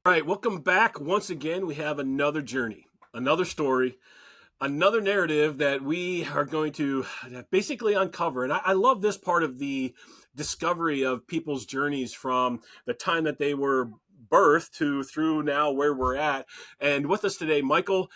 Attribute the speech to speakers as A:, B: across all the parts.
A: All right, welcome back. Once again, we have another journey, another story, another narrative that we are going to basically uncover. And I love this part of the discovery of people's journeys from the time that they were birthed to through now where we're at. And with us today, Michael,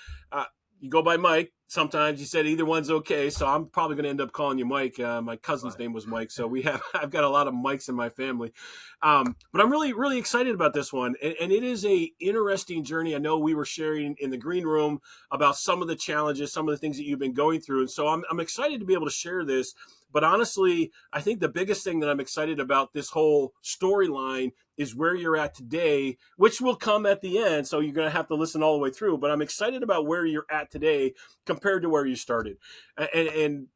A: you go by Mike. Sometimes you said either one's okay, so I'm probably going to end up calling you Mike. My cousin's
B: Fine.
A: name was Mike, so we have I've got a lot of Mikes in my family. But I'm really excited about this one, and it is a interesting journey. I know we were sharing in the green room about some of the challenges, some of the things that you've been going through, and so I'm excited to be able to share this. But honestly, I think the biggest thing that I'm excited about this whole storyline is where you're at today, which will come at the end. So you're going to have to listen all the way through. But I'm excited about where you're at today compared to where you started, and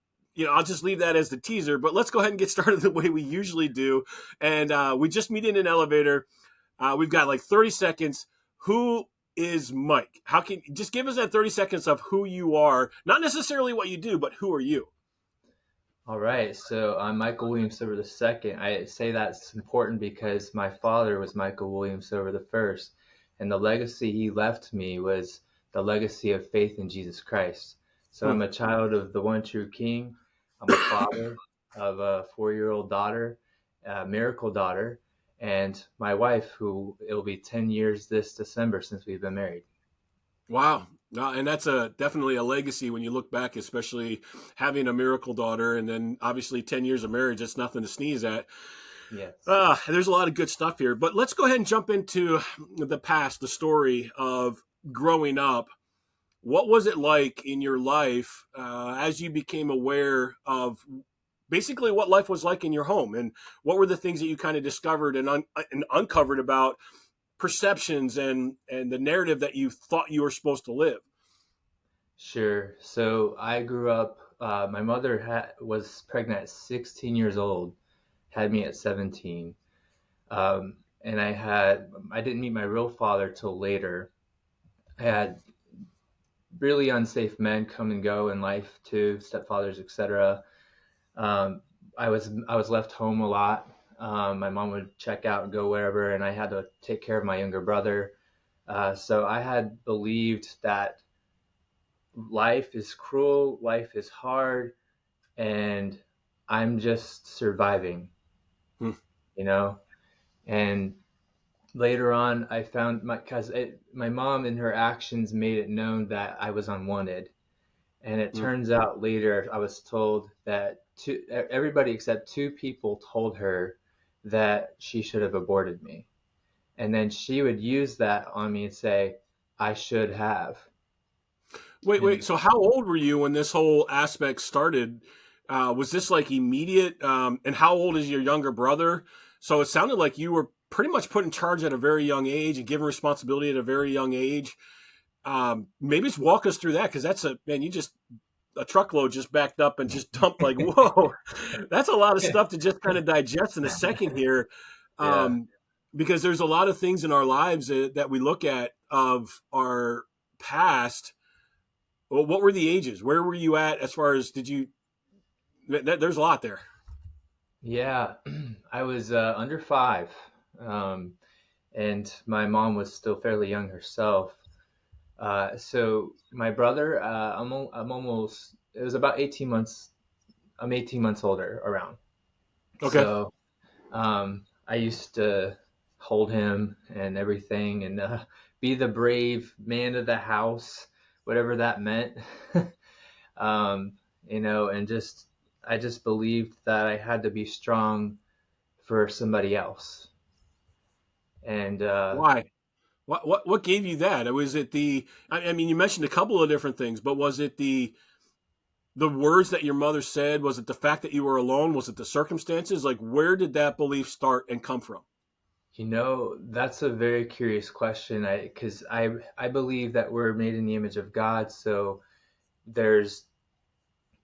A: I'll just leave that as the teaser. But let's go ahead and get started the way we usually do. And we just meet in an elevator. We've got like 30 seconds. Who is Mike? How can just give us that 30 seconds of who you are, not necessarily what you do, but who are you?
B: All right. So I'm Michael Williams Silver the second. I say that's important because my father was Michael Williams Silver the first, and the legacy he left me was the legacy of faith in Jesus Christ. So
A: Hmm.
B: I'm a child of the one true King. I'm a father of a 4-year-old daughter, a miracle daughter, and my wife, who it'll be 10 years this December since we've been married.
A: Wow. No, and that's definitely a legacy when you look back, especially having a miracle daughter, and then obviously 10 years of marriage. It's nothing to sneeze at.
B: Yes.
A: There's a lot of good stuff here, but let's go ahead and jump into the past, the story of growing up. What was it like in your life as you became aware of basically what life was like in your home, and what were the things that you kind of discovered and uncovered about perceptions and the narrative that you thought you were supposed to live?
B: Sure. So I grew up, my mother was pregnant at 16 years old, had me at 17. And I didn't meet my real father till later. I had really unsafe men come and go in life too, stepfathers, etc. Um, I was left home a lot. My mom would check out and go wherever, and I had to take care of my younger brother. So I had believed that life is cruel, life is hard, and I'm just surviving,
A: Hmm.
B: you know? And later on, I found my mom in her actions made it known that I was unwanted. And it
A: Hmm.
B: turns out later, I was told that everybody except two people told her that she should have aborted me. And then she would use that on me and say, I should have.
A: Wait.
B: And
A: So, how old were you when this whole aspect started? Was this like immediate? And how old is your younger brother? So, it sounded like you were pretty much put in charge at a very young age and given responsibility at a very young age. Maybe just walk us through that, because that's a man. You just a truckload just backed up and just dumped, like, whoa, that's a lot of stuff to just kind of digest in a second here.
B: yeah.
A: Um, because there's a lot of things in our lives that we look at of our past. Well, what were the ages? Where were you at as far as did you? There's a lot there.
B: Yeah, I was under five, um, and my mom was still fairly young herself. So my brother, I'm almost. It was about 18 months. I'm 18 months older around.
A: Okay.
B: So I used to hold him and everything, and be the brave man of the house, whatever that meant. um, and I just believed that I had to be strong for somebody else. And
A: Why? What gave you that? Was it the? I mean, you mentioned a couple of different things, but was it the words that your mother said? Was it the fact that you were alone? Was it the circumstances? Like, where did that belief start and come from?
B: that's a very curious question. I believe that we're made in the image of God, so there's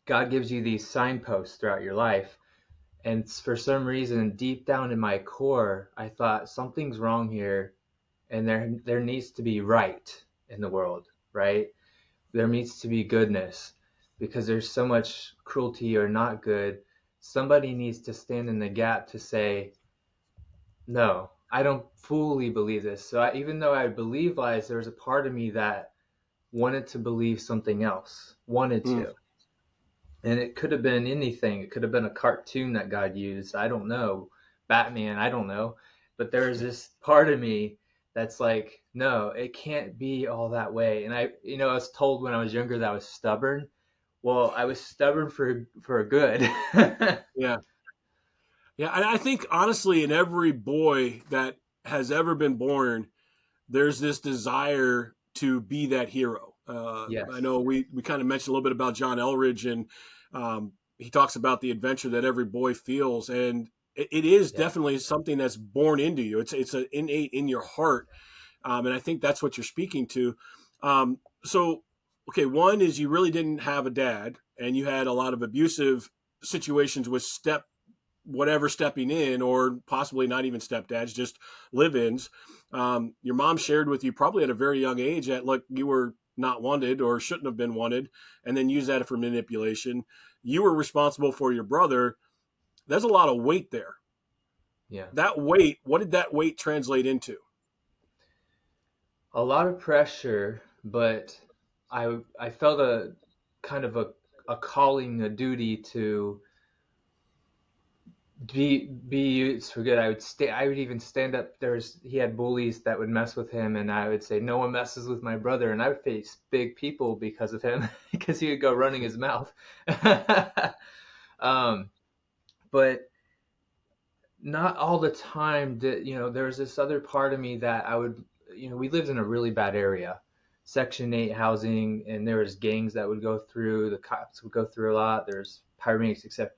B: God gives you these signposts throughout your life. And for some reason, deep down in my core, I thought something's wrong here, and there needs to be right in the world, right? There needs to be goodness because there's so much cruelty or not good. Somebody needs to stand in the gap to say, no, I don't fully believe this. So even though I believe lies, there was a part of me that wanted to believe something else, wanted
A: Mm,
B: to. And it could have been anything. It could have been a cartoon that God used. I don't know. Batman, I don't know. But there's this part of me that's like, no, it can't be all that way. And I was told when I was younger that I was stubborn. Well, I was stubborn for a good.
A: yeah. Yeah. I think honestly, in every boy that has ever been born, there's this desire to be that hero. I
B: Yes.
A: know we kind of mentioned a little bit about John Elridge, and he talks about the adventure that every boy feels, and it is
B: Yeah.
A: definitely something that's born into you. It's an innate in your heart, and I think that's what you're speaking to. So, okay, one is you really didn't have a dad, and you had a lot of abusive situations with whatever stepping in, or possibly not even stepdads, just live-ins. Your mom shared with you probably at a very young age that look, you were not wanted or shouldn't have been wanted, and then use that for manipulation. You were responsible for your brother. There's a lot of weight there.
B: Yeah.
A: That weight, what did that weight translate into?
B: A lot of pressure, but I felt a kind of a calling, a duty to be used for good. I would even stand up. He had bullies that would mess with him, and I would say no one messes with my brother, and I would face big people because of him because he would go running his mouth. um, but not all the time. There was this other part of me that I would, we lived in a really bad area, Section 8 housing, and there was gangs that would go through. The cops would go through a lot. There's pyramids, etc.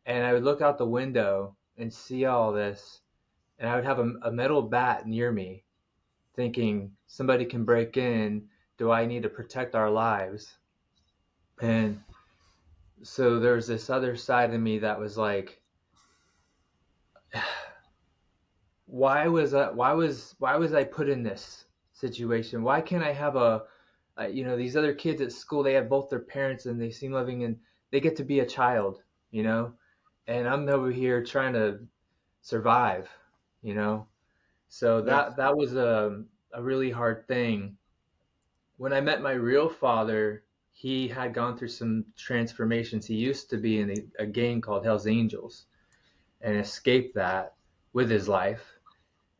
B: And I would look out the window and see all this, and I would have a metal bat near me, thinking somebody can break in. Do I need to protect our lives? And so there's this other side of me that was like, why was I put in this situation? Why can't I have these other kids at school? They have both their parents and they seem loving and they get to be a child, you know, and I'm over here trying to survive, you know. So
A: Yeah.
B: that was a really hard thing. When I met my real father, he had gone through some transformations. He used to be in a gang called Hell's Angels and escaped that with his life.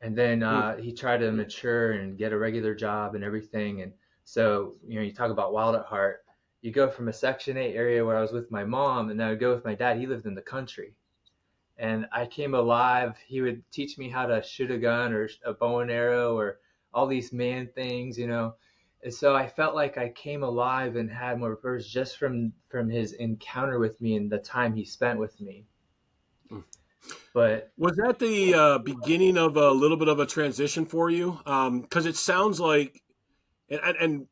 B: And then
A: Mm,
B: he tried to mature and get a regular job and everything. And so, you talk about wild at heart. You go from a Section 8 area where I was with my mom, and then I would go with my dad. He lived in the country. And I came alive. He would teach me how to shoot a gun or a bow and arrow or all these man things. And so I felt like I came alive and had more purpose just from his encounter with me and the time he spent with me.
A: mm.
B: But
A: Was that the beginning of a little bit of a transition for you? Because it sounds like, and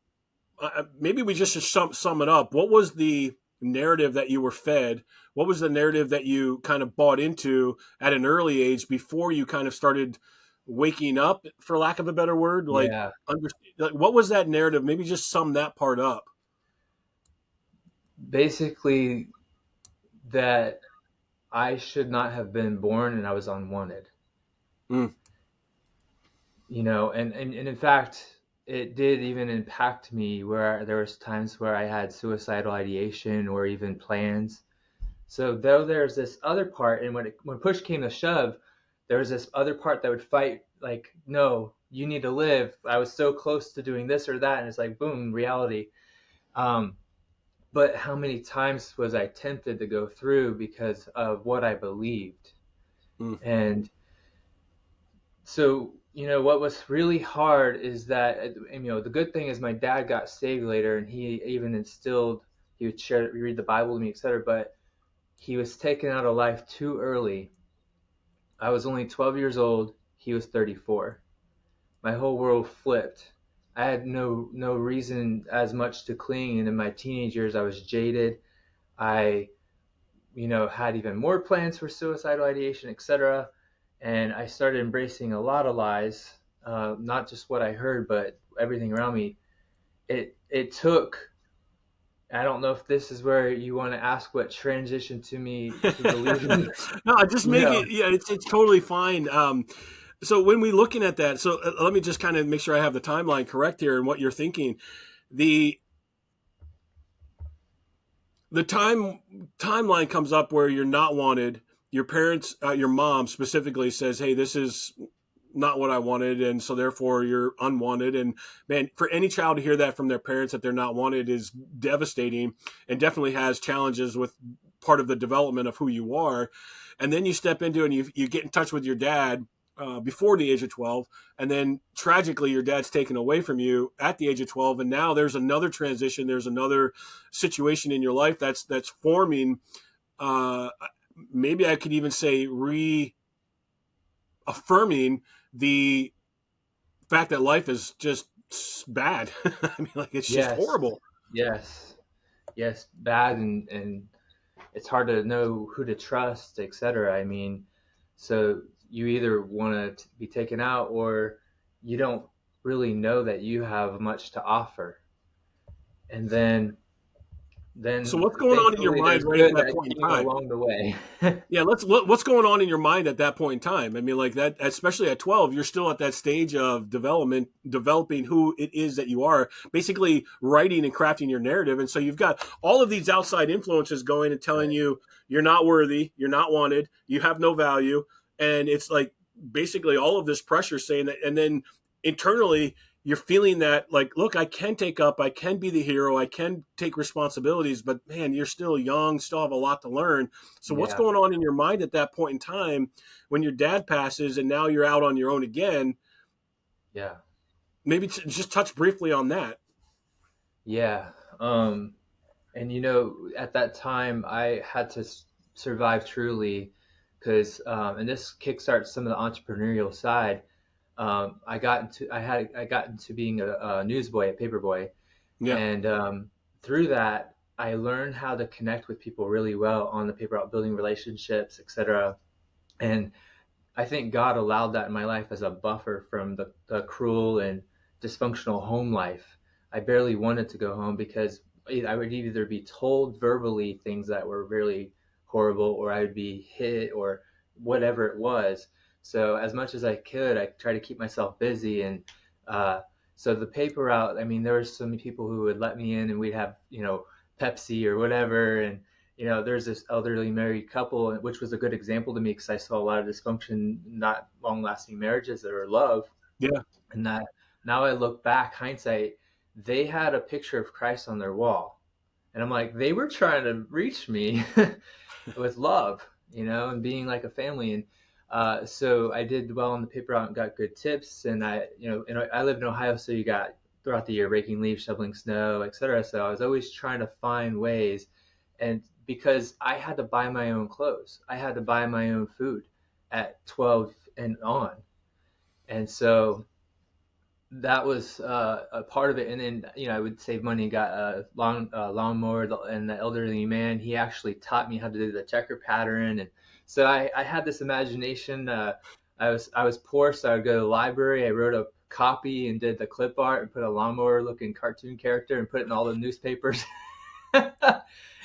A: maybe we just should sum it up. What was the narrative that you were fed? What was the narrative that you kind of bought into at an early age before you kind of started waking up, for lack of a better word?
B: yeah,
A: Like what was that narrative? Maybe just sum that part up.
B: basically that I should not have been born and I was unwanted.
A: Mm,
B: And in fact, it did even impact me where there was times where I had suicidal ideation or even plans. So though there's this other part, and when push came to shove, there was this other part that would fight like, no, you need to live. I was so close to doing this or that, and it's like boom, reality. Um, but how many times was I tempted to go through because of what I believed?
A: mm,
B: And so, what was really hard is that, the good thing is my dad got saved later and he even instilled, he would share, read the Bible to me, etc. But he was taken out of life too early. I was only 12 years old. He was 34. My whole world flipped. I had no reason as much to cling. And in my teenage years, I was jaded. I had even more plans for suicidal ideation, etc. And I started embracing a lot of lies, not just what I heard, but everything around me. It took. I don't know if this is where you want to ask what transitioned to me to believing.
A: no, I just
B: You
A: make
B: know,
A: it. Yeah, it's totally fine. So when we looking at that, so let me just kind of make sure I have the timeline correct here and what you're thinking. The the timeline comes up where you're not wanted. Your parents, your mom specifically says, "Hey, this is not what I wanted," and so therefore you're unwanted. And man, for any child to hear that from their parents that they're not wanted is devastating, and definitely has challenges with part of the development of who you are. And then you step into and you get in touch with your dad before the age of 12, and then tragically your dad's taken away from you at the age of 12, and now there's another transition, there's another situation in your life that's forming, uh, maybe I could even say reaffirming the fact that life is just bad. I mean, like, it's just
B: Yes,
A: horrible.
B: yes, yes, bad, and it's hard to know who to trust, etc. I mean, so you either want to be taken out or you don't really know that you have much to offer. And
A: So
B: then
A: what's going on in your
B: thankfully
A: mind
B: there's
A: right at
B: good
A: that
B: that
A: point in
B: came
A: time?
B: along the way.
A: Yeah, what's going on in your mind at that point in time? I mean, like that, especially at 12, you're still at that stage of development, developing who it is that you are, basically writing and crafting your narrative. And so you've got all of these outside influences going and telling
B: Right.
A: you you're not worthy, you're not wanted, you have no value, and it's like basically all of this pressure saying that, and then internally you're feeling that, like, look, I can take up, I can be the hero, I can take responsibilities, but man, you're still young, still have a lot to learn. So what's
B: Yeah.
A: going on in your mind at that point in time when your dad passes and now you're out on your own again?
B: Yeah.
A: Maybe just touch briefly on that.
B: Yeah. And at that time I had to survive truly because, and this kickstarts some of the entrepreneurial side. I got into being a newsboy, a paper boy,
A: Yeah.
B: and through that, I learned how to connect with people really well on the paper route, building relationships, etc. And I think God allowed that in my life as a buffer from the cruel and dysfunctional home life. I barely wanted to go home because I would either be told verbally things that were really horrible, or I would be hit, or whatever it was. So as much as I could, I tried to keep myself busy. And uh, so the paper route, I mean, there were some people who would let me in, and we'd have, Pepsi or whatever, and there's this elderly married couple, which was a good example to me because I saw a lot of dysfunction, not long lasting marriages that are love.
A: Yeah.
B: And that now I look back, hindsight, they had a picture of Christ on their wall. And I'm like, they were trying to reach me with love, and being like a family. And so I did well on the paper route and got good tips. And I live in Ohio, so you got throughout the year raking leaves, shoveling snow, etc. So I was always trying to find ways. And because I had to buy my own clothes, I had to buy my own food at 12 and on. And so that was a part of it. And then, I would save money, got a lawnmower, and the elderly man, he actually taught me how to do the checker pattern. And so I had this imagination. I was poor, so I would go to the library. I wrote a copy and did the clip art and put a lawnmower looking cartoon character and put it in all the newspapers.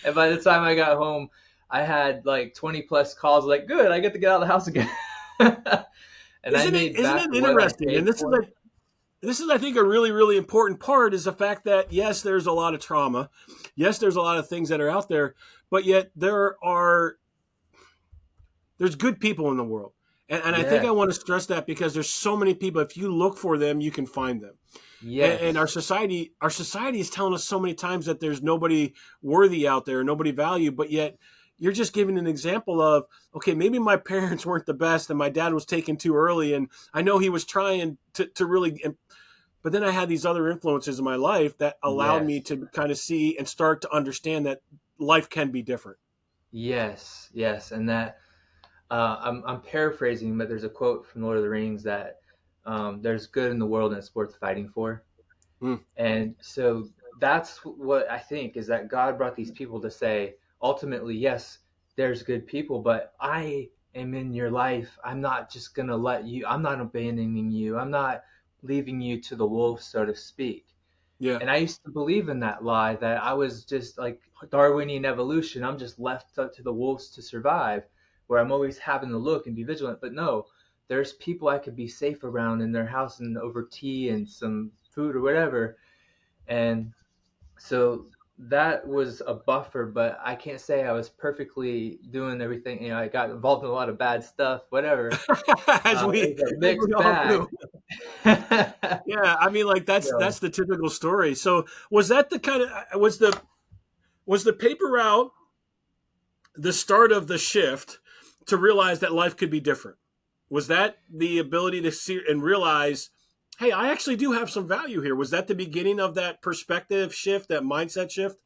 B: And by the time I got home, I had like 20 plus calls, like, good, I get to get out of the house again. And I made
A: Isn't
B: back
A: it
B: what I
A: interesting?
B: paid
A: And
B: for.
A: this is, I think, a really, really important part is the fact that, yes, there's a lot of trauma. Yes, there's a lot of things that are out there, but yet there's good people in the world. And I think I
B: Yes,
A: want to stress that because there's so many people. If you look for them, you can find them. And
B: yes,
A: our society is telling us so many times that there's nobody worthy out there, nobody valued, but yet you're just giving an example of, okay, maybe my parents weren't the best and my dad was taken too early, and I know he was trying to really, but then I had these other influences in my life that allowed me
B: yes,
A: to kind of see and start to understand that life can be different.
B: yes, yes. And that, I'm paraphrasing, but there's a quote from Lord of the Rings that, there's good in the world and it's worth fighting for.
A: Mm,
B: And so that's what I think, is that God brought these people to say, ultimately, yes, there's good people, but I am in your life. I'm not just going to I'm not abandoning you. I'm not leaving you to the wolves, so to speak.
A: yeah.
B: And I used to believe in that lie, that I was just like Darwinian evolution. I'm just left up to the wolves to survive, where I'm always having to look and be vigilant. But no, there's people I could be safe around in their house and over tea and some food or whatever. And so that was a buffer, but I can't say I was perfectly doing everything. I got involved in a lot of bad stuff, whatever.
A: as we
B: It was a
A: as we
B: mixed
A: all
B: bag.
A: do. Yeah, I mean, like that's
B: So
A: the typical story. So was that the kind of was the paper route the start of the shift to realize that life could be different? Was that the ability to see and realize, hey, I actually do have some value here? Was that the beginning of that perspective shift, that mindset shift?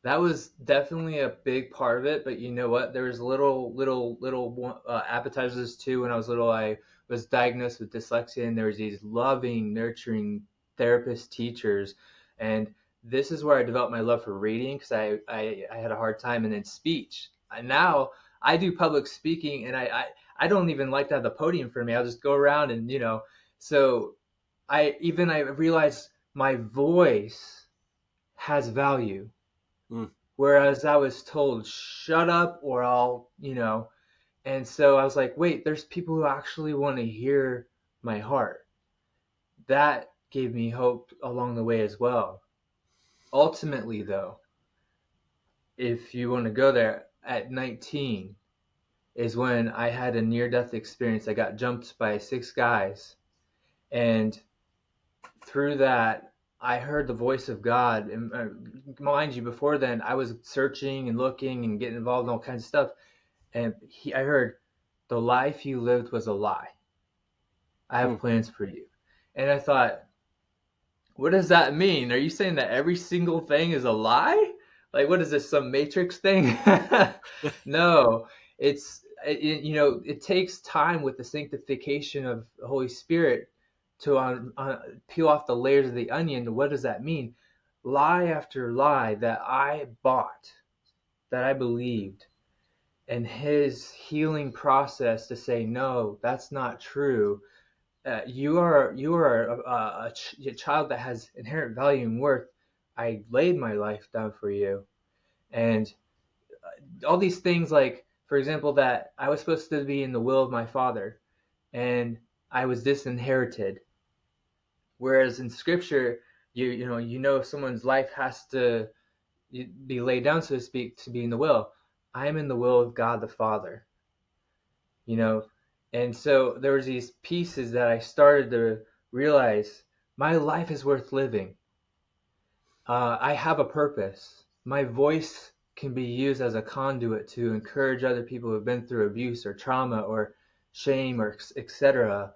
B: that was definitely a big part of it. But you know what? There was little appetizers too. When I was little, I was diagnosed with dyslexia, and there was these loving, nurturing therapist teachers, and this is where I developed my love for reading because I had a hard time, and then speech. And now I do public speaking, and I don't even like to have the podium for me. I'll just go around and so I realized my voice has value,
A: Mm,
B: whereas I was told shut up or I'll. And so I was like, wait, there's people who actually want to hear my heart. That gave me hope along the way as well. Ultimately, though, if you want to go there, at 19 is when I had a near death experience. I got jumped by six guys, and through that, I heard the voice of God. And mind you, before then, I was searching and looking and getting involved in all kinds of stuff. And I heard, the life you lived was a lie. I have
A: mm.
B: plans for you. And I thought, what does that mean? Are you saying that every single thing is a lie? Like, what is this, some Matrix thing? No, it takes time with the sanctification of the Holy Spirit to peel off the layers of the onion. What does that mean? Lie after lie that I bought, that I believed, and his healing process to say, no, that's not true. You are a child that has inherent value and worth. I laid my life down for you, and all these things, like for example, that I was supposed to be in the will of my father, and I was disinherited. Whereas in Scripture, someone's life has to be laid down, so to speak, to be in the will. I am in the will of God the Father. you know and so there was these pieces that I started to realize my life is worth living. I have a purpose. My voice can be used as a conduit to encourage other people who have been through abuse or trauma or shame or etc.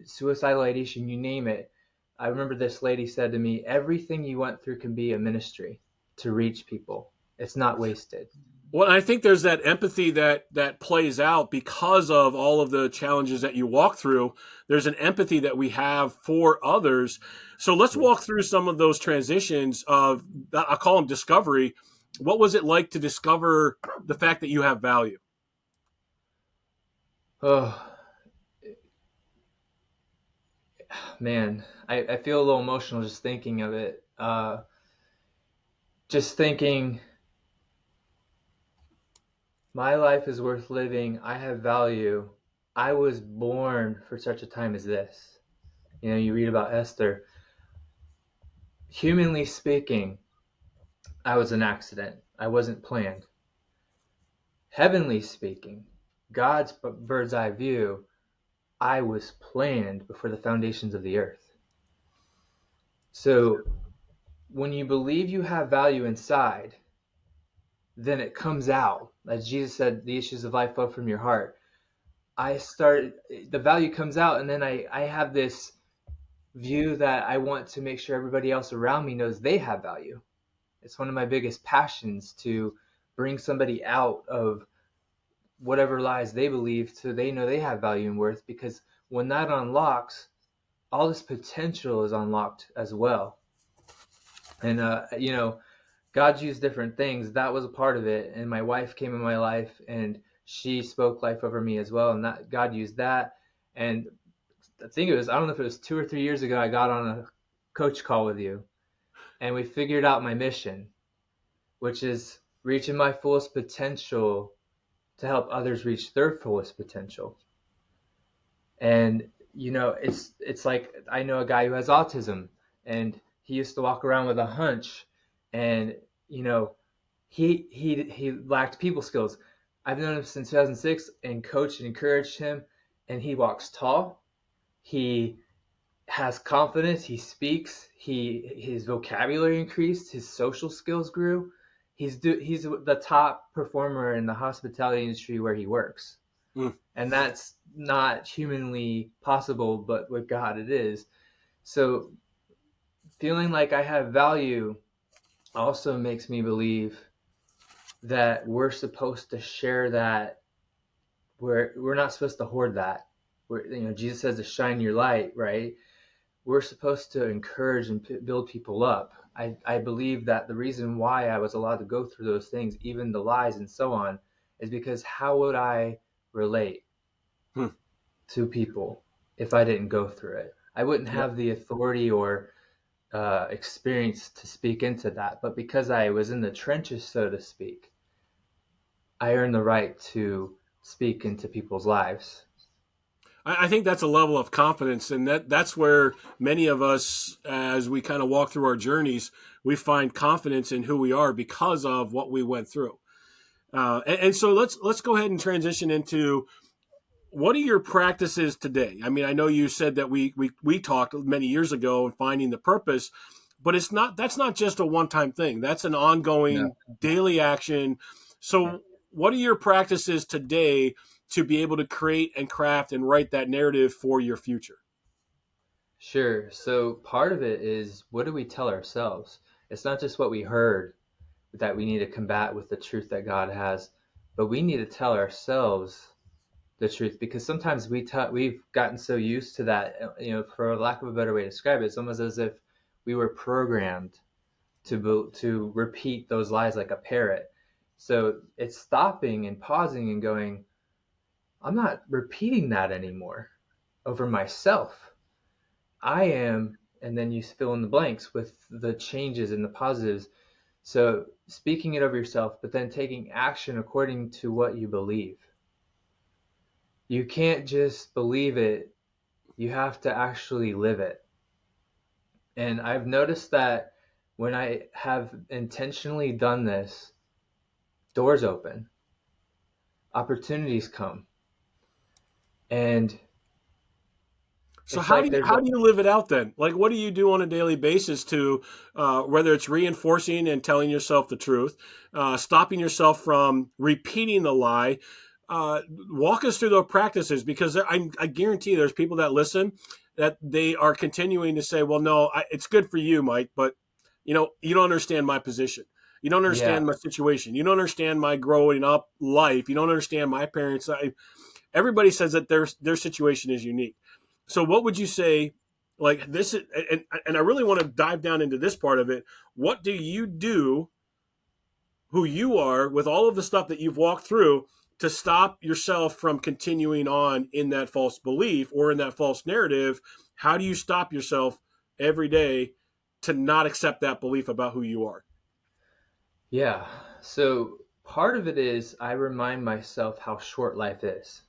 B: Suicidal ideation, you name it. I remember this lady said to me, everything you went through can be a ministry to reach people. It's not wasted.
A: Well, I think there's that empathy that plays out because of all of the challenges that you walk through. There's an empathy that we have for others. So let's
B: Yeah.
A: walk through some of those transitions of, I call them discovery. What was it like to discover the fact that you have value?
B: Oh, man, I feel a little emotional just thinking of it. Just thinking, my life is worth living. I have value. I was born for such a time as this. You read about Esther. Humanly speaking, I was an accident. I wasn't planned. Heavenly speaking, God's bird's eye view, I was planned before the foundations of the earth. So when you believe you have value inside, then it comes out. As Jesus said, the issues of life flow from your heart. The value comes out, and then I have this view that I want to make sure everybody else around me knows they have value. It's one of my biggest passions to bring somebody out of whatever lies they believe so they know they have value and worth, because when that unlocks, all this potential is unlocked as well. And God's used different things. That was a part of it. And my wife came in my life, and she spoke life over me as well. And that God used that. And I think I don't know if it was 2 or 3 years ago, I got on a coach call with you, and we figured out my mission, which is reaching my fullest potential to help others reach their fullest potential. And it's like I know a guy who has autism, and he used to walk around with a hunch, and you know he lacked people skills. I've known him since 2006 and coached and encouraged him, and he walks tall. He has confidence. He speaks. His vocabulary increased. His social skills grew. He's the top performer in the hospitality industry where he works,
A: Mm.
B: and that's not humanly possible, but with God it is. So feeling like I have value also makes me believe that we're supposed to share that. We're not supposed to hoard that. Jesus says to shine your light, right? We're supposed to encourage and build people up. I believe that the reason why I was allowed to go through those things, even the lies and so on, is because how would I relate
A: Hmm.
B: to people if I didn't go through it? I wouldn't
A: Yep.
B: have the authority or experience to speak into that. But because I was in the trenches, so to speak, I earned the right to speak into people's lives.
A: I think that's a level of confidence, and that's where many of us, as we kind of walk through our journeys, we find confidence in who we are because of what we went through. And so let's go ahead and transition into what are your practices today? I mean, I know you said that we talked many years ago and finding the purpose, but that's not just a one time thing. That's an
B: No.
A: ongoing daily action. So, what are your practices today to be able to create and craft and write that narrative for your future?
B: Sure. So part of it is what do we tell ourselves? It's not just what we heard that we need to combat with the truth that God has, but we need to tell ourselves the truth because sometimes we've gotten so used to that, for lack of a better way to describe it, it's almost as if we were programmed to repeat those lies like a parrot. So it's stopping and pausing and going, I'm not repeating that anymore over myself. I am, and then you fill in the blanks with the changes and the positives. So speaking it over yourself, but then taking action according to what you believe. You can't just believe it, you have to actually live it. And I've noticed that when I have intentionally done this, doors open, opportunities come, and
A: So
B: it's like there's
A: how
B: a
A: do you live it out then? Like, what do you do on a daily basis to whether it's reinforcing and telling yourself the truth, stopping yourself from repeating the lie? Walk us through those practices because I guarantee there's people that listen that they are continuing to say, "Well, no, it's good for you, Mike, but you don't understand my position. You don't
B: yeah,
A: understand my situation. You don't understand my growing up life. You don't understand my parents." Everybody says that their situation is unique. So what would you say like this is, and I really want to dive down into this part of it. What do you do who you are with all of the stuff that you've walked through to stop yourself from continuing on in that false belief or in that false narrative? How do you stop yourself every day to not accept that belief about who you are?
B: yeah. So part of it is I remind myself how short life is.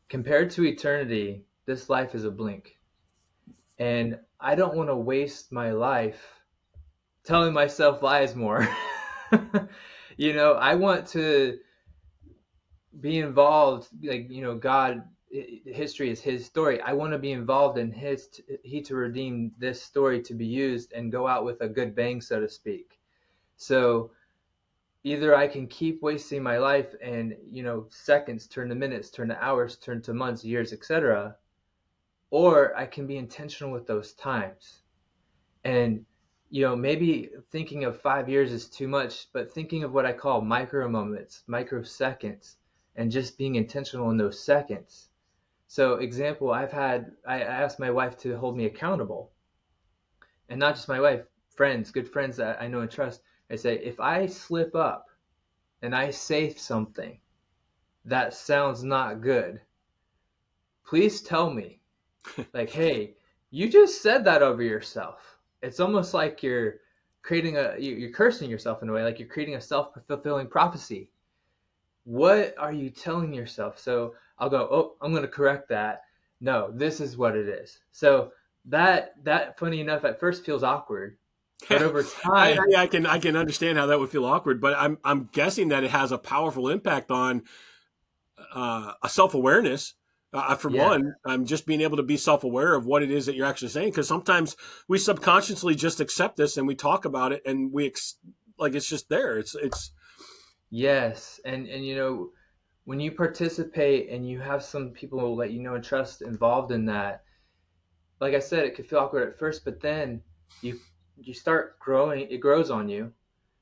B: Compared to eternity, this life is a blink. And I don't want to waste my life telling myself lies more. I want to be involved, like, God, history is his story. I want to be involved in he to redeem this story to be used and go out with a good bang, so to speak. So either I can keep wasting my life and, seconds turn to minutes, turn to hours, turn to months, years, etc., or I can be intentional with those times. And, maybe thinking of 5 years is too much, but thinking of what I call micro moments, microseconds, and just being intentional in those seconds. So, example, I asked my wife to hold me accountable, and not just my wife, friends, good friends that I know and trust. I say, if I slip up and I say something that sounds not good, please tell me. Like, hey, you just said that over yourself. It's almost like you're cursing yourself in a way, like you're creating a self-fulfilling prophecy. What are you telling yourself? So I'll go, oh, I'm going to correct that. No, this is what it is. So that funny enough at first feels awkward, but over time,
A: Yeah, I can understand how that would feel awkward, but I'm guessing that it has a powerful impact on a self awareness. For
B: yeah.
A: one, I'm just being able to be self aware of what it is that you're actually saying, because sometimes we subconsciously just accept this and we talk about it and like it's just there. It's
B: Yes, and when you participate and you have some people that you know and trust involved in that, like I said, it could feel awkward at first, but then you you start growing, it grows on you,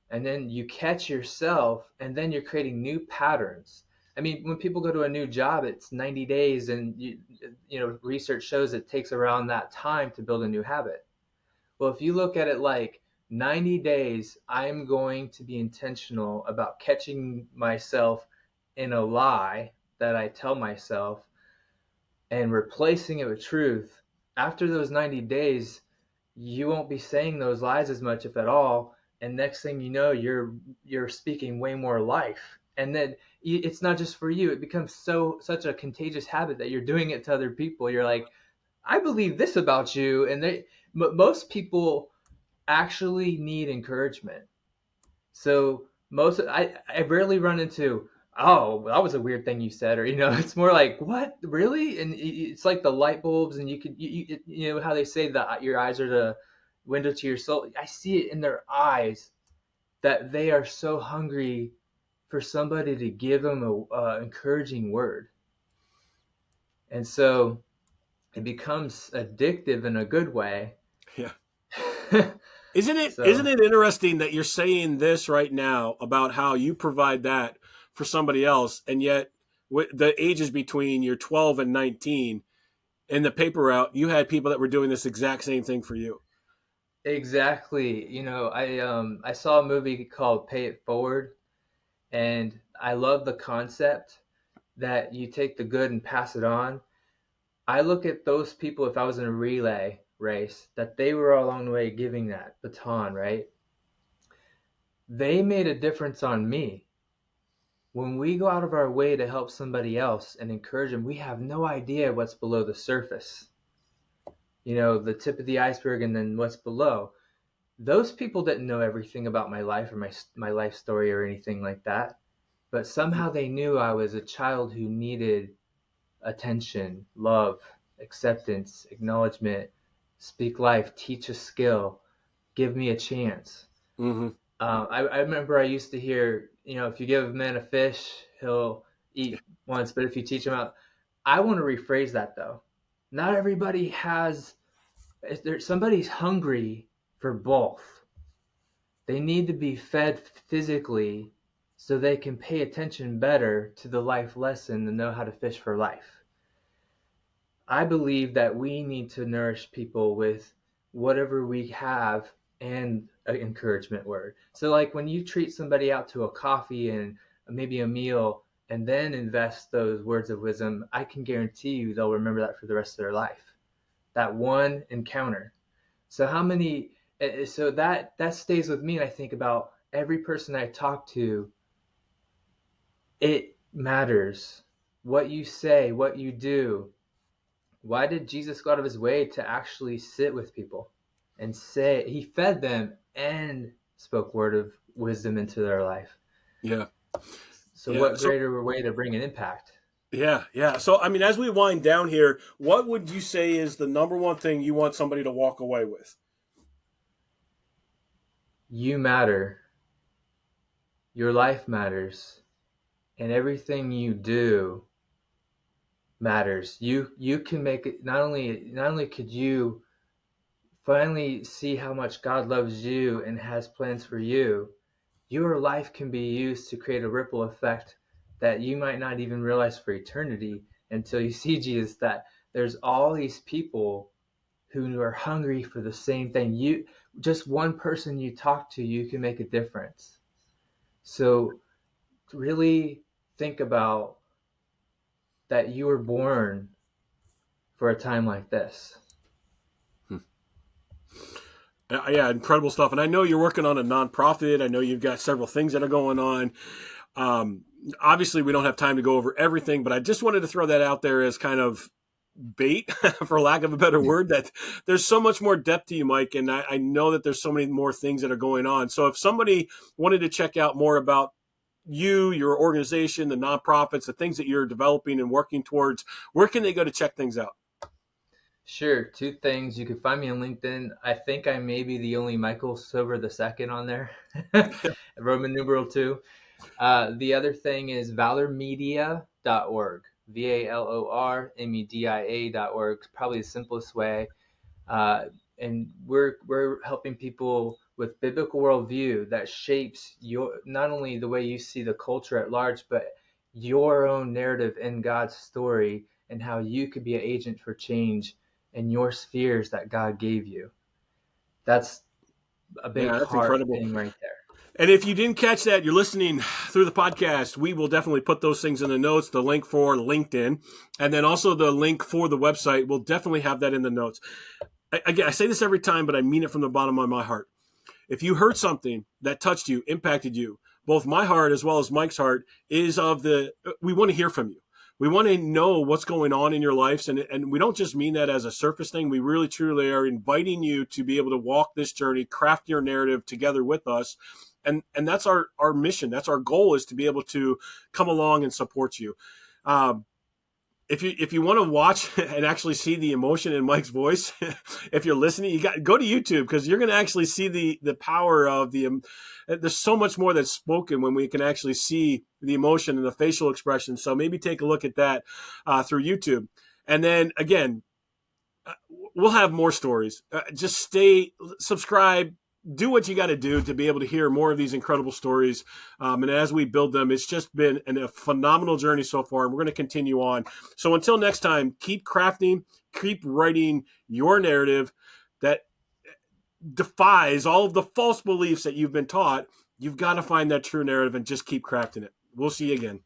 B: and then you catch yourself, and then you're creating new patterns. I mean, when people go to a new job, it's 90 days, and research shows it takes around that time to build a new habit. Well, if you look at it like 90 days, I'm going to be intentional about catching myself in a lie that I tell myself and replacing it with truth. After those 90 days, you won't be saying those lies as much, if at all. And next thing you know, you're speaking way more life. And then it's not just for you. It becomes such a contagious habit that you're doing it to other people. You're like, I believe this about you, and most people actually need encouragement. So I rarely run into, oh, that was a weird thing you said, or it's more like, what, really? And it's like the light bulbs, and you know how they say that your eyes are the window to your soul. I see it in their eyes that they are so hungry for somebody to give them a encouraging word, and so it becomes addictive in a good way.
A: yeah. Isn't it
B: So
A: isn't it interesting that you're saying this right now about how you provide that for somebody else, and yet the ages between you're 12 and 19 in the paper route, you had people that were doing this exact same thing for you.
B: exactly, I saw a movie called Pay It Forward, and I love the concept that you take the good and pass it on. I look at those people, if I was in a relay race, that they were along the way giving that baton, right? They made a difference on me. When we go out of our way to help somebody else and encourage them, we have no idea what's below the surface. The tip of the iceberg and then what's below. Those people didn't know everything about my life or my life story or anything like that, but somehow they knew I was a child who needed attention, love, acceptance, acknowledgement, speak life, teach a skill, give me a chance.
A: Mm-hmm.
B: I remember I used to hear, if you give a man a fish, he'll
A: Yeah.
B: eat once, but if you teach him out, I want to rephrase that though. Not everybody has, if there, somebody's hungry for both. They need to be fed physically so they can pay attention better to the life lesson and know how to fish for life. I believe that we need to nourish people with whatever we have and an encouragement word. So, like when you treat somebody out to a coffee and maybe a meal and then invest those words of wisdom, I can guarantee you they'll remember that for the rest of their life. That one encounter. So, how many, so that stays with me, and I think about every person I talk to, it matters. What you say, what you do. Why did Jesus go out of his way to actually sit with people and say he fed them and spoke word of wisdom into their life?
A: Yeah.
B: So
A: Yeah.
B: what
A: So
B: greater way to bring an impact?
A: yeah, yeah. So I mean, as we wind down here, what would you say is the number one thing you want somebody to walk away with?
B: You matter. Your life matters, and everything you do matters. You can make it. Not only could you finally see how much God loves you and has plans for you, your life can be used to create a ripple effect that you might not even realize for eternity until you see Jesus, that there's all these people who are hungry for the same thing. You just one person you talk to, you can make a difference. So really think about that you were born for a time like this.
A: Yeah, incredible stuff. And I know you're working on a nonprofit. I know you've got several things that are going on. Um, Obviously, we don't have time to go over everything, but I just wanted to throw that out there as kind of bait, for lack of a better word, that there's so much more depth to you, Mike. And I know that there's so many more things that are going on. So if somebody wanted to check out more about you, your organization, the nonprofits, the things that you're developing and working towards, where can they go to check things out?
B: Sure, two things. You can find me on LinkedIn. I think I may be the only Michael Silver the second on there. Roman numeral two. The other thing is valormedia.org. VALORMEDIA.org. Probably the simplest way. And we're helping people with biblical worldview that shapes your not only the way you see the culture at large, but your own narrative in God's story and how you could be an agent for change in your spheres that God gave you. That's a big
A: Yeah, that's
B: heart
A: incredible.
B: thing right there.
A: And if you didn't catch that, you're listening through the podcast, we will definitely put those things in the notes, the link for LinkedIn, and then also the link for the website. We'll definitely have that in the notes. Again, I say this every time, but I mean it from the bottom of my heart. If you heard something that touched you, impacted you, both my heart as well as Mike's heart is we want to hear from you. We want to know what's going on in your lives. And we don't just mean that as a surface thing. We really, truly are inviting you to be able to walk this journey, craft your narrative together with us. And that's our mission. That's our goal, is to be able to come along and support you. Um, if you want to watch and actually see the emotion in Mike's voice, if you're listening, you got go to YouTube, because you're going to actually see the power of there's so much more that's spoken when we can actually see the emotion and the facial expression. So maybe take a look at that through YouTube. And then again, we'll have more stories. Just subscribe, do what you got to do to be able to hear more of these incredible stories. And as we build them, it's just been a phenomenal journey so far, and we're going to continue on. So until next time, keep crafting, keep writing your narrative that defies all of the false beliefs that you've been taught. You've got to find that true narrative and just keep crafting it. We'll see you again.